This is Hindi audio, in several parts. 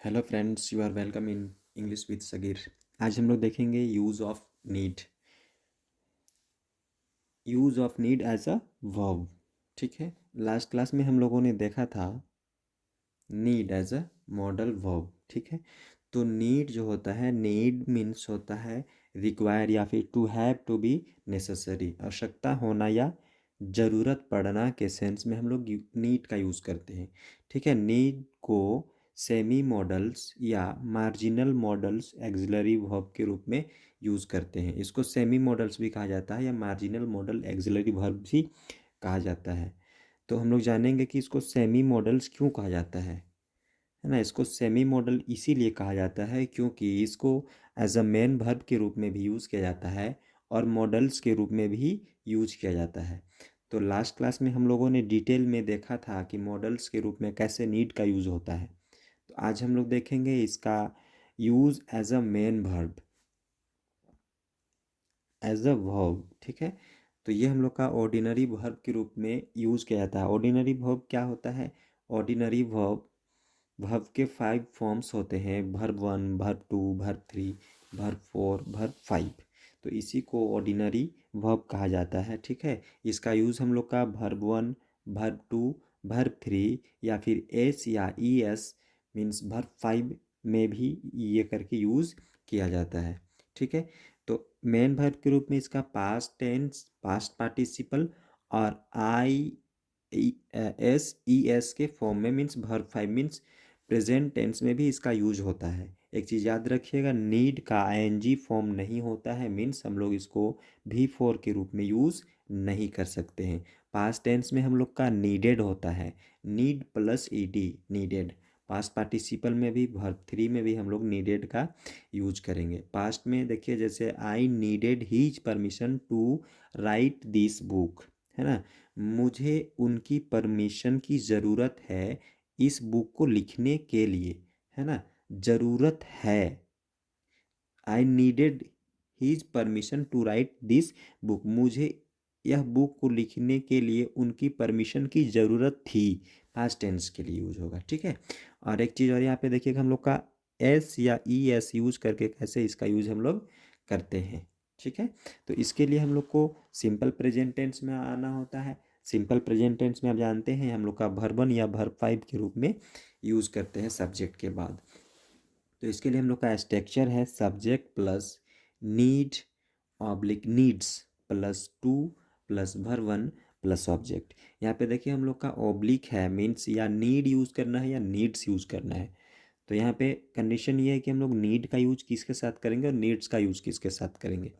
Hello friends, you are welcome in English with Sagir. आज हम लोग देखेंगे use of need as a verb. ठीक है। लास्ट क्लास में हम लोगों ने देखा था need as a modal verb. ठीक है। तो नीड जो होता है, नीड मीन्स होता है रिक्वायर या फिर to have, to be necessary, आवश्यकता होना या ज़रूरत पड़ना के सेंस में हम लोग नीड का यूज़ करते हैं। ठीक है। नीड को सेमी मॉडल्स या मार्जिनल मॉडल्स एक्सिलरी वर्ब के रूप में यूज़ करते हैं। इसको सेमी मॉडल्स भी कहा जाता है या मार्जिनल मॉडल एक्सिलरी वर्ब भी कहा जाता है। तो हम लोग जानेंगे कि इसको सेमी मॉडल्स क्यों कहा जाता है ना। इसको सेमी मॉडल इसीलिए कहा जाता है क्योंकि इसको एज अ मेन वर्ब के रूप में भी यूज़ किया जाता है और मॉडल्स के रूप में भी यूज किया जाता है। तो लास्ट क्लास में हम लोगों ने डिटेल में देखा था कि मॉडल्स के रूप में कैसे नीड का यूज़ होता है। तो आज हम लोग देखेंगे इसका use as a main verb, as a verb. ठीक है। तो ये हम लोग का ऑर्डिनरी वर्ब के रूप में यूज़ किया जाता है। ऑर्डिनरी वर्ब क्या होता है? ऑर्डिनरी वर्ब वर्ब के 5 फॉर्म्स होते हैं: verb 1, verb 2, verb 3, verb 4, verb 5। तो इसी को ऑर्डिनरी वर्ब कहा जाता है। ठीक है। इसका यूज़ हम लोग का वर्ब 1, वर्ब 2, वर्ब 3 या फिर एस या ई एस मीन्स वर्ब 5 में भी ये करके यूज़ किया जाता है। ठीक है। तो मेन वर्ब के रूप में इसका पास्ट टेंस, पास्ट पार्टिसिपल और आई एस ई एस के फॉर्म में means verb 5 means present tense में भी इसका यूज होता है। एक चीज़ याद रखिएगा, नीड का आईएनजी फॉर्म नहीं होता है, मीन्स हम लोग इसको भी फोर के रूप में यूज़ नहीं कर सकते हैं। पास्ट टेंस में हम लोग का नीडेड होता है, need plus ED, needed. Past participle में भी, वर्ब 3 में भी हम लोग नीडेड का यूज करेंगे। पास्ट में देखिए, जैसे I needed his permission to write this book, है ना। मुझे उनकी परमिशन की ज़रूरत है इस बुक को लिखने के लिए, है ना। ज़रूरत है, I needed his permission to write this book, मुझे यह बुक को लिखने के लिए उनकी परमिशन की ज़रूरत थी। पास्ट टेंस के लिए यूज होगा। ठीक है। और एक चीज़ और यहाँ पे देखिएगा, हम लोग का एस या ई एस यूज करके कैसे इसका यूज हम लोग करते हैं। ठीक है। तो इसके लिए हम लोग को सिंपल प्रेजेंट टेंस में आना होता है। सिंपल प्रेजेंट टेंस में आप जानते हैं हम लोग का वर्ब 1 या वर्ब 5 के रूप में यूज़ करते हैं सब्जेक्ट के बाद। तो इसके लिए हम लोग का स्ट्रक्चर है subject plus need oblique needs plus to plus verb 1 plus object. यहाँ पे देखिए हम लोग का ऑब्लिक है, मीन्स या नीड यूज़ करना है या नीड्स यूज़ करना है। तो यहाँ पे कंडीशन ये है कि हम लोग नीड का यूज किसके साथ करेंगे और नीड्स का यूज किसके साथ करेंगे।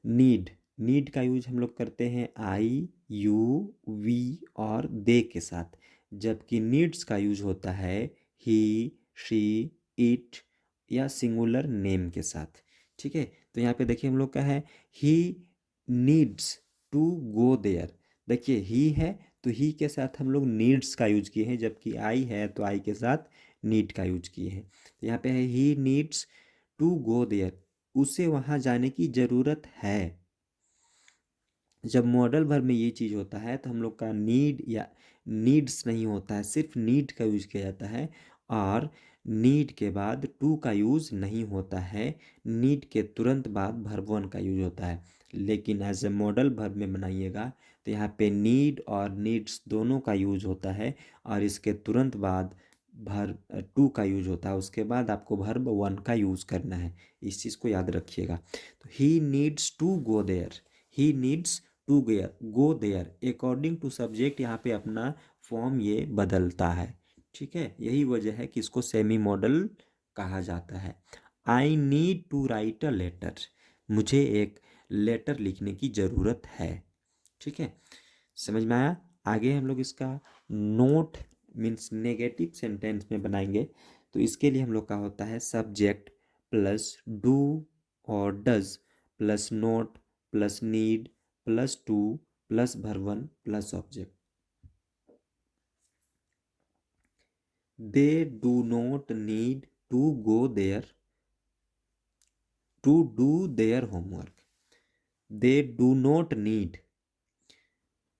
नीड, नीड का यूज हम लोग करते हैं आई, यू, वी और दे के साथ, जबकि नीड्स का यूज होता है ही, शी, इट या सिंगुलर नेम के साथ। ठीक है। तो यहाँ पे देखिए हम लोग का है he needs to go there. देखिए ही है तो ही के साथ हम लोग नीड्स का यूज किए हैं, जबकि आई है तो आई के साथ नीड का यूज किए हैं। तो यहाँ पे है he needs to go there, उसे वहाँ जाने की ज़रूरत है। जब मॉडल वर्ब में ये चीज़ होता है तो हम लोग का नीड या नीड्स नहीं होता है, सिर्फ नीड का यूज किया जाता है। और नीड के बाद टू का यूज़ नहीं होता है, नीड के तुरंत बाद वर्ब 1 का यूज होता है। लेकिन एज ए मॉडल वर्ब में बनाइएगा तो यहाँ पे नीड और नीड्स दोनों का यूज होता है और इसके तुरंत बाद वर्ब 2 का यूज होता है। उसके बाद आपको वर्ब 1 का यूज़ करना है। इस चीज़ को याद रखिएगा। तो he needs to go there, he needs to go there according to subject यहाँ पे अपना फॉर्म ये बदलता है। ठीक है। यही वजह है कि इसको सेमी मॉडल कहा जाता है। I need to write a letter, मुझे एक लेटर लिखने की ज़रूरत है। ठीक है। समझ में आया? आगे हम लोग इसका नोट मीन्स नेगेटिव सेंटेंस में बनाएंगे। तो इसके लिए हम लोग का होता है सब्जेक्ट प्लस डू और does plus not plus need plus to plus verb 1 plus object. They do not need to go there to do their homework, they do not need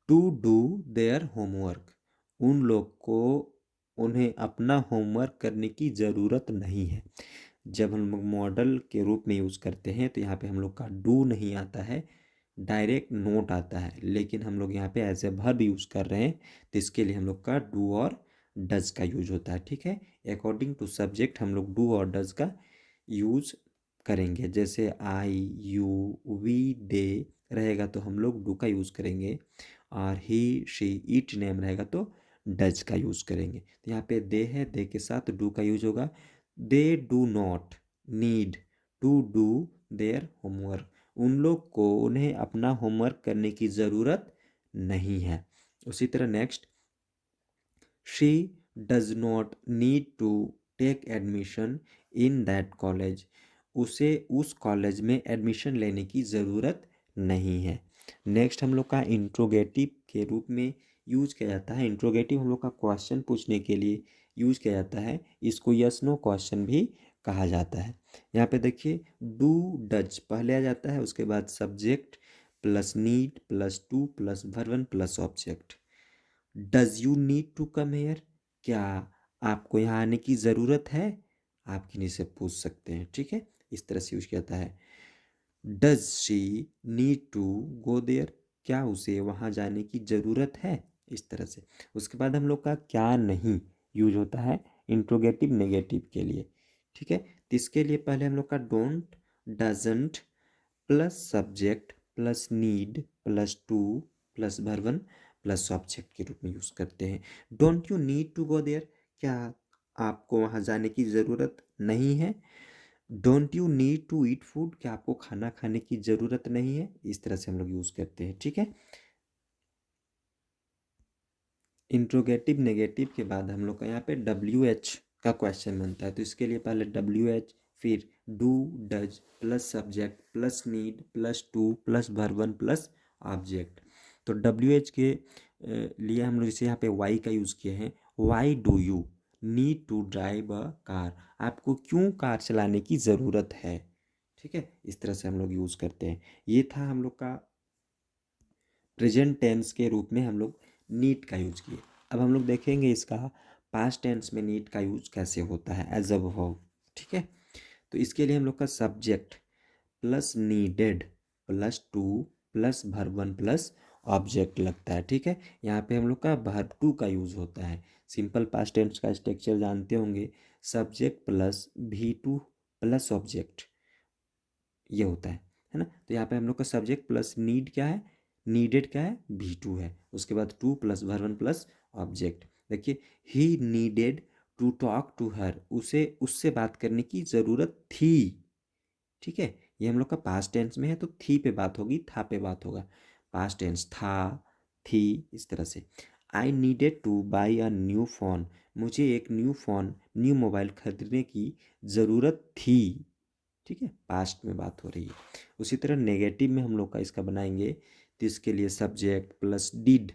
to do their homework, उन लोग को उन्हें अपना होमवर्क करने की ज़रूरत नहीं है। जब हम लोग मॉडल के रूप में यूज़ करते हैं तो यहाँ पे हम लोग का डू नहीं आता है, डायरेक्ट नोट आता है। लेकिन हम लोग यहाँ पे एज ए वर्ब यूज़ कर रहे हैं तो इसके लिए हम लोग का डू और डज का यूज होता है। ठीक है, अकॉर्डिंग टू सब्जेक्ट हम लोग डू और डज का यूज करेंगे। जैसे आई, यू, वी, दे रहेगा तो हम लोग डू का यूज़ करेंगे, और ही, शी, इट नेम रहेगा तो डज का यूज़ करेंगे। तो यहाँ पे दे है, दे के साथ डू का यूज होगा। They do not need to do their homework. उन लोग को उन्हें अपना होमवर्क करने की ज़रूरत नहीं है। उसी तरह next, she does not need to take admission in that college. उसे उस कॉलेज में एडमिशन लेने की ज़रूरत नहीं है। नेक्स्ट हम लोग का इंट्रोगेटिव के रूप में यूज किया जाता है। इंट्रोगेटिव हम लोग का क्वेश्चन पूछने के लिए यूज किया जाता है। इसको यस नो क्वेश्चन भी कहा जाता है। यहाँ पे देखिए, डू डज पहले आ जाता है, उसके बाद subject plus need plus to plus verb plus object. Does you need to come here, क्या आपको यहाँ आने की ज़रूरत है, आप किन्हीं से पूछ सकते हैं। ठीक है, इस तरह से यूज किया जाता है। Does she need to go there, क्या उसे वहाँ जाने की ज़रूरत है, इस तरह से। उसके बाद हम लोग का क्या नहीं यूज होता है इंट्रोगेटिव नेगेटिव के लिए। ठीक है, तो इसके लिए पहले हम लोग का don't, doesn't plus subject plus need plus to plus verb one plus object के रूप में यूज़ करते हैं। Don't you need to go there, क्या आपको वहाँ जाने की ज़रूरत नहीं है। Don't you need to eat food, क्या आपको खाना खाने की ज़रूरत नहीं है। इस तरह से हम लोग यूज़ करते हैं। ठीक है, इंट्रोगेटिव नेगेटिव के बाद हम लोग का यहाँ पे डब्ल्यू एच का क्वेश्चन बनता है। तो इसके लिए पहले डब्ल्यू एच, फिर do does plus subject plus need plus to plus verb one plus object. तो डब्ल्यू एच के लिए हम लोग जैसे यहाँ पे वाई का यूज़ किए हैं। Why do you need to drive a car, आपको क्यों कार चलाने की ज़रूरत है। ठीक है, इस तरह से हम लोग यूज़ करते हैं। ये था हम लोग का प्रेजेंट टेंस के रूप में हम लोग नीड का यूज किए। अब हम लोग देखेंगे इसका पास्ट टेंस में नीड का यूज कैसे होता है एज अ वर्ब। ठीक है, तो इसके लिए हम लोग का subject plus needed plus to plus verb one plus object लगता है। ठीक है, यहाँ पे हम लोग का वर्ब टू का यूज होता है। सिंपल पास्ट टेंस का स्ट्रक्चर जानते होंगे, subject plus V two plus object, ये होता है ना। तो यहाँ पे हम लोग का सब्जेक्ट प्लस नीड क्या है, नीडेड क्या है, भी टू है। उसके बाद to plus verb plus object. देखिए, he needed to talk to her, उसे उससे बात करने की ज़रूरत थी। ठीक है, ये हम लोग का पास्ट टेंस में है तो थी पे बात होगी, था पे बात होगा। पास्ट टेंस था, थी, इस तरह से। I needed two by a new phone, मुझे एक न्यू फ़ोन, न्यू मोबाइल खरीदने की ज़रूरत थी। ठीक है, पास्ट में बात हो रही है। उसी तरह नेगेटिव में हम लोग का इसका बनाएंगे तो इसके लिए सब्जेक्ट प्लस डिड।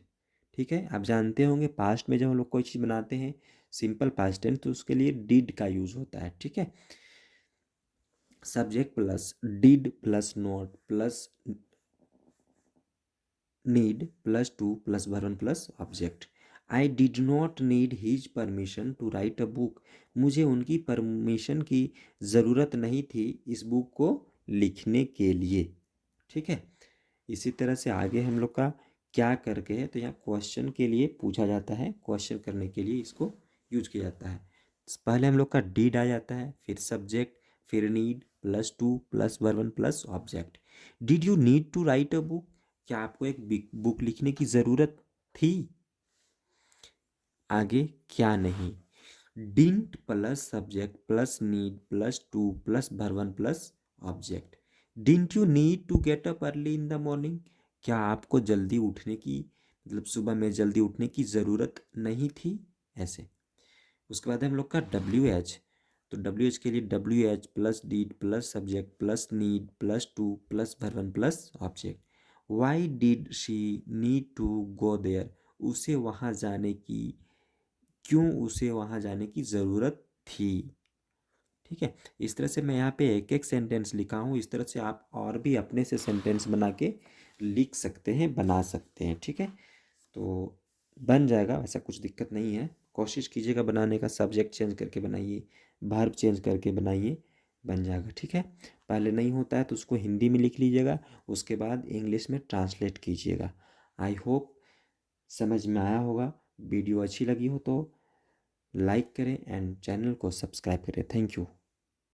ठीक है, आप जानते होंगे पास्ट में जब हम लोग कोई चीज़ बनाते हैं सिंपल पास्ट टेंस तो उसके लिए डिड का यूज होता है। ठीक है, subject plus did plus not plus need plus to plus verb plus object. I did not need his permission to write a book, मुझे उनकी परमिशन की ज़रूरत नहीं थी इस बुक को लिखने के लिए। ठीक है, इसी तरह से आगे हम लोग का क्या करके है, तो यहाँ क्वेश्चन के लिए पूछा जाता है, क्वेश्चन करने के लिए इसको यूज किया जाता है। पहले हम लोग का डीड आ जाता है, फिर सब्जेक्ट, फिर need plus to plus verb plus object. Did you need to write a book, क्या आपको एक बुक लिखने की ज़रूरत थी। आगे क्या नहीं, didn't plus subject plus need plus to plus verb plus object. Didn't you need to get up early in the morning, क्या आपको जल्दी उठने की, मतलब सुबह में जल्दी उठने की ज़रूरत नहीं थी, ऐसे। उसके बाद हम लोग का डब्ल्यू एच, तो डब्ल्यू एच के लिए W H plus did plus subject plus need plus to plus verb plus object. Why did she need to go there, उसे वहाँ जाने की, क्यों उसे वहाँ जाने की ज़रूरत थी। ठीक है, इस तरह से मैं यहाँ पे एक एक सेंटेंस लिखा हूँ, इस तरह से आप और भी अपने से सेंटेंस बना के लिख सकते हैं, बना सकते हैं। ठीक है, तो बन जाएगा, ऐसा कुछ दिक्कत नहीं है, कोशिश कीजिएगा बनाने का, सब्जेक्ट चेंज करके बनाइए, वर्ब चेंज करके बनाइए, बन जाएगा। ठीक है, पहले नहीं होता है तो उसको हिंदी में लिख लीजिएगा, उसके बाद इंग्लिश में ट्रांसलेट कीजिएगा। आई होप समझ में आया होगा। वीडियो अच्छी लगी हो तो लाइक करें एंड चैनल को सब्सक्राइब करें। Thank you.